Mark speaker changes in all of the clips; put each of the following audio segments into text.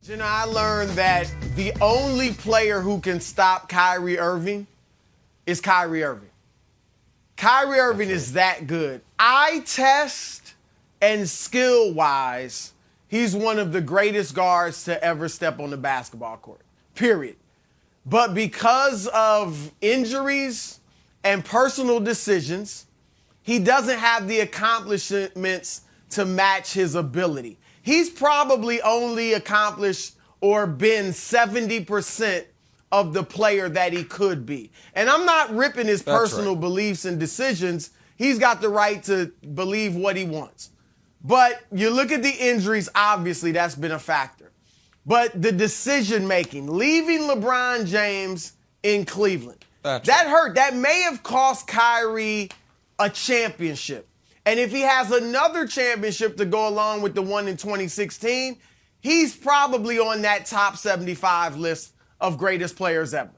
Speaker 1: Jenna, I learned that the only player who can stop Kyrie Irving is Kyrie Irving. Kyrie Irving is that good. Eye test and skill-wise, he's one of the greatest guards to ever step on the basketball court, period. But because of injuries and personal decisions, he doesn't have the accomplishments to match his ability. He's probably only accomplished or been 70% of the player that he could be. And I'm not ripping his personal beliefs and decisions. He's got the right to believe what he wants. But you look at the injuries, obviously that's been a factor. But the decision-making, leaving LeBron James in Cleveland, that hurt. That may have cost Kyrie a championship. And if he has another championship to go along with the one in 2016, he's probably on that top 75 list of greatest players ever.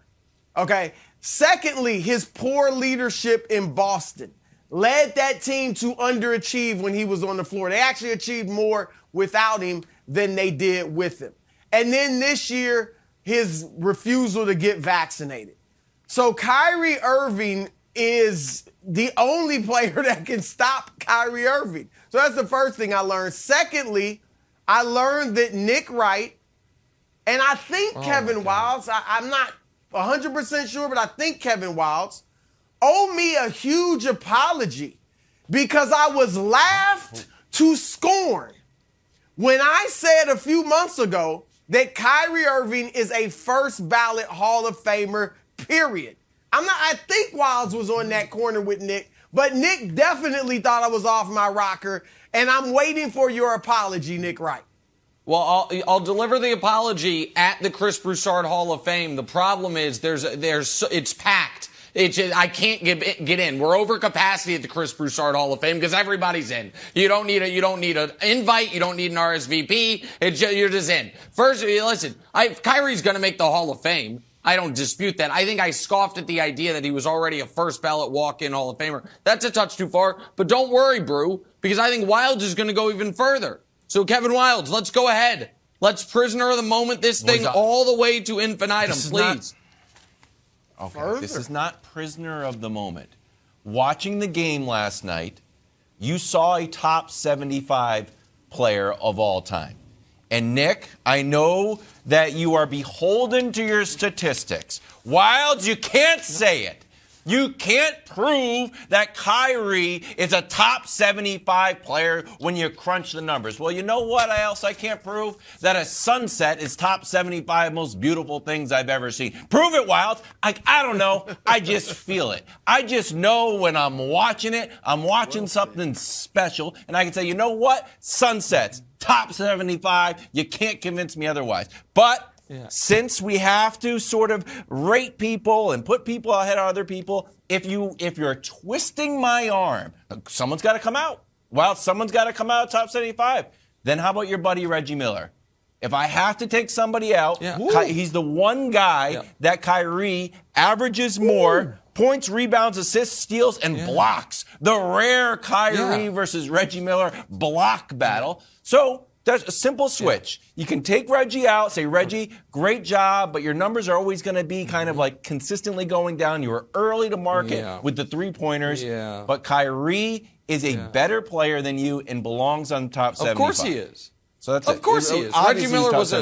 Speaker 1: Okay? Secondly, his poor leadership in Boston led that team to underachieve when he was on the floor. They actually achieved more without him than they did with him. And then this year, his refusal to get vaccinated. So Kyrie Irving is the only player that can stop Kyrie Irving. So that's the first thing I learned. Secondly, I learned that Nick Wright, and I think Kevin Wildes, I'm not 100% sure, but I think Kevin Wildes, owe me a huge apology because I was laughed to scorn when I said a few months ago that Kyrie Irving is a first ballot Hall of Famer, period. I think Wildes was on that corner with Nick, but Nick definitely thought I was off my rocker, and I'm waiting for your apology, Nick Wright.
Speaker 2: Well, I'll deliver the apology at the Chris Broussard Hall of Fame. The problem is it's packed. I can't get in. We're over capacity at the Chris Broussard Hall of Fame because everybody's in. You don't need an invite. You don't need an RSVP. You're just in. First, listen, Kyrie's going to make the Hall of Fame. I don't dispute that. I think I scoffed at the idea that he was already a first ballot walk-in Hall of Famer. That's a touch too far. But don't worry, Brew, because I think Wildes is going to go even further. So Kevin Wildes, let's go ahead. Let's prisoner of the moment this thing all the way to infinitum, please.
Speaker 3: This is not prisoner of the moment. Watching the game last night, you saw a top 75 player of all time. And Nick, I know that you are beholden to your statistics. Wildes, you can't say it. You can't prove that Kyrie is a top 75 player when you crunch the numbers. Well, you know what else I can't prove? That a sunset is top 75 most beautiful things I've ever seen. Prove it, Wildes. I don't know. I just feel it. I just know when I'm watching it, I'm watching something special, and I can say, you know what? Sunsets, top 75. You can't convince me otherwise. But since we have to sort of rate people and put people ahead of other people, if you're twisting my arm, someone's got to come out. Well, someone's got to come out top 75. Then how about your buddy Reggie Miller? If I have to take somebody out, he's the one guy that Kyrie averages more points, rebounds, assists, steals, and blocks. The rare Kyrie versus Reggie Miller block battle. So there's a simple switch. You can take Reggie out, say, Reggie, great job, but your numbers are always going to be kind of like consistently going down. You were early to market with the three-pointers. But Kyrie is a better player than you and belongs on top 75.
Speaker 2: Of course he is.
Speaker 3: So that's
Speaker 2: Of course he is. Reggie Miller was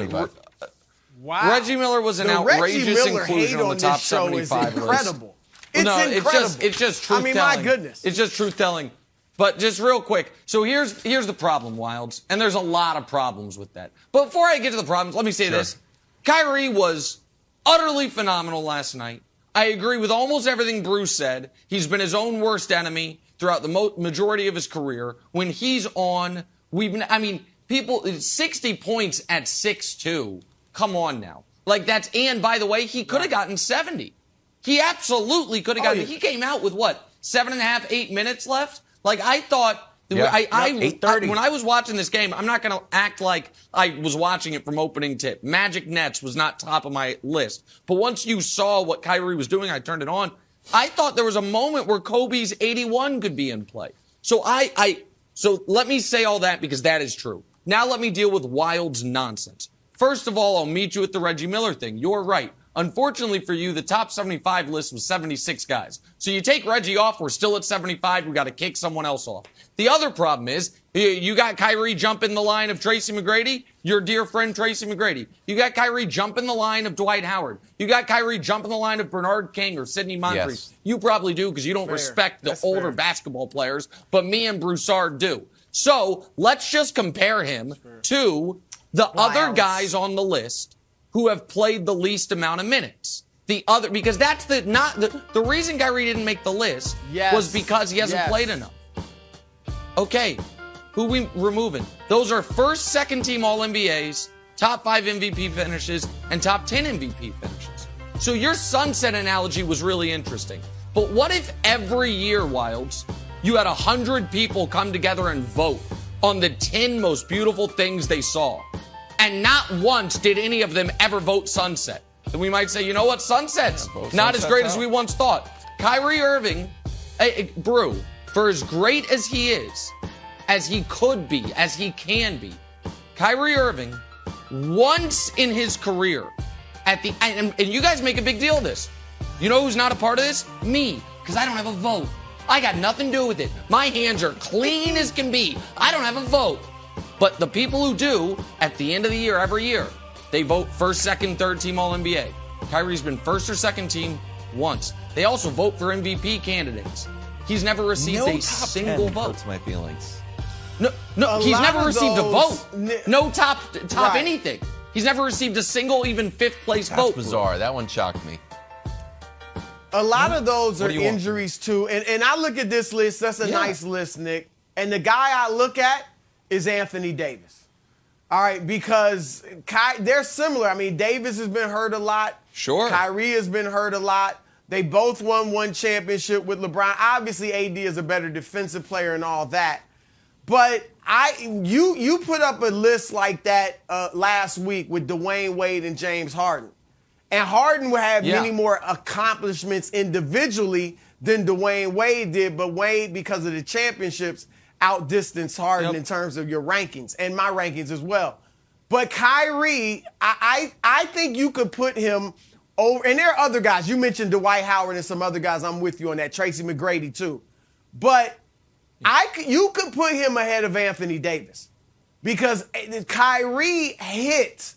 Speaker 2: Reggie Miller was an outrageous inclusion on the top 75 list.
Speaker 1: Incredible.
Speaker 2: It's just truth telling.
Speaker 1: My goodness.
Speaker 2: It's just truth telling. But just real quick, so here's the problem, Wildes, and there's a lot of problems with that. But before I get to the problems, let me say this. Kyrie was utterly phenomenal last night. I agree with almost everything Bruce said. He's been his own worst enemy throughout the majority of his career. When he's on, people, 60 points at 6'2". Come on now. And by the way, he could have gotten 70. He absolutely could have gotten, he came out with 7.5, 8 minutes left? I thought,
Speaker 3: 8:30.
Speaker 2: when I was watching this game, I'm not going to act like I was watching it from opening tip. Magic Nets was not top of my list. But once you saw what Kyrie was doing, I turned it on. I thought there was a moment where Kobe's 81 could be in play. So so let me say all that because that is true. Now let me deal with Wildes' nonsense. First of all, I'll meet you at the Reggie Miller thing. You're right. Unfortunately for you, the top 75 list was 76 guys. So you take Reggie off, we're still at 75, we got to kick someone else off. The other problem is, you got Kyrie jumping the line of Tracy McGrady, your dear friend Tracy McGrady. You got Kyrie jumping the line of Dwight Howard. You got Kyrie jumping the line of Bernard King or Sidney Moncrief.
Speaker 3: Yes.
Speaker 2: You probably do because you don't respect the older basketball players, but me and Broussard do. So let's just compare him to the other guys on the list who have played the least amount of minutes. Because that's the reason Kyrie didn't make the list was because he hasn't played enough. Okay, who we removing? Those are first, second team All-NBAs, top 5 MVP finishes, and top 10 MVP finishes. So your sunset analogy was really interesting. But what if every year, Wilds, you had 100 people come together and vote on the 10 most beautiful things they saw? And not once did any of them ever vote sunset. Then we might say, you know what, sunset's not as great as we once thought. Kyrie Irving, Brew, for as great as he is, as he could be, as he can be, Kyrie Irving, once in his career, and you guys make a big deal of this. You know who's not a part of this? Me, because I don't have a vote. I got nothing to do with it. My hands are clean as can be. I don't have a vote. But the people who do, at the end of the year, every year, they vote first, second, third team All-NBA. Kyrie's been first or second team once. They also vote for MVP candidates. He's never received a single vote.
Speaker 3: Hurts my feelings.
Speaker 2: No, he's never received a vote. No top anything. He's never received a single, even fifth place vote.
Speaker 3: That's bizarre. That one shocked me.
Speaker 1: A lot of those are injuries too. And I look at this list, that's a nice list, Nick. And the guy I look at is Anthony Davis. All right, because they're similar. I mean, Davis has been hurt a lot.
Speaker 2: Sure.
Speaker 1: Kyrie has been hurt a lot. They both won one championship with LeBron. Obviously, AD is a better defensive player and all that. But you put up a list like that last week with Dwayne Wade and James Harden. And Harden will have many more accomplishments individually than Dwayne Wade did. But Wade, because of the championships, outdistanced Harden in terms of your rankings and my rankings as well. But Kyrie, I think you could put him over. And there are other guys. You mentioned Dwight Howard and some other guys. I'm with you on that. Tracy McGrady, too. But you could put him ahead of Anthony Davis because Kyrie hit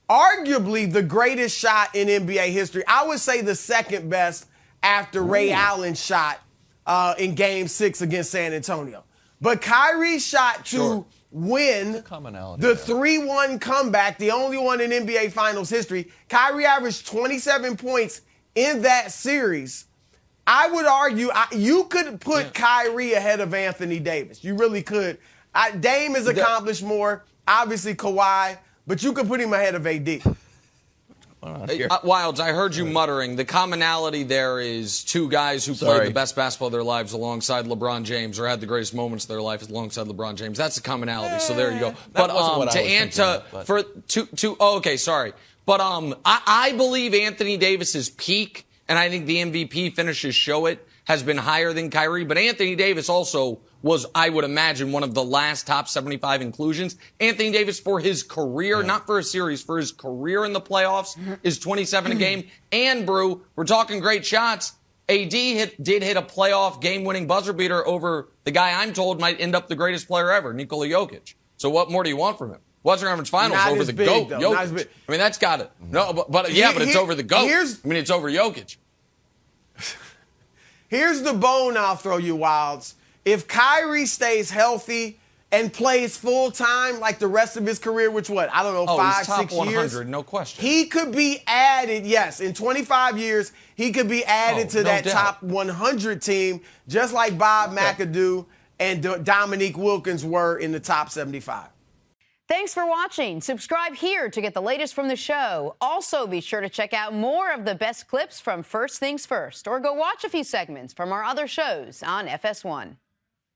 Speaker 1: arguably the greatest shot in NBA history. I would say the second best after Ray Allen's shot in Game 6 against San Antonio. But Kyrie's shot to win the 3-1 comeback, the only one in NBA Finals history, Kyrie averaged 27 points in that series. I would argue you could put Kyrie ahead of Anthony Davis. You really could. Dame has accomplished more, obviously Kawhi, but you could put him ahead of AD.
Speaker 2: Wilds, I heard you muttering. The commonality there is two guys who played the best basketball of their lives alongside LeBron James or had the greatest moments of their life alongside LeBron James. That's the commonality. So there you go. But But I believe Anthony Davis's peak, and I think the MVP finishes show it, has been higher than Kyrie. But Anthony Davis also was, I would imagine, one of the last top 75 inclusions. Anthony Davis, for his career, not for a series, for his career in the playoffs, is 27 a game. And, Brew, we're talking great shots. AD did hit a playoff game-winning buzzer beater over the guy I'm told might end up the greatest player ever, Nikola Jokic. So what more do you want from him? Western Conference Finals over the GOAT, Jokic. I mean, that's got it. No, but it's over the GOAT. It's over Jokic.
Speaker 1: Here's the bone I'll throw you, Wilds. If Kyrie stays healthy and plays full-time like the rest of his career, which 5, 6
Speaker 2: 100,
Speaker 1: years?
Speaker 2: No question.
Speaker 1: He could be added, in 25 years, he could be added to that top 100 team, just like Bob McAdoo and Dominique Wilkins were in the top 75.
Speaker 4: Thanks for watching. Subscribe here to get the latest from the show. Also, be sure to check out more of the best clips from First Things First, or go watch a few segments from our other shows on FS1.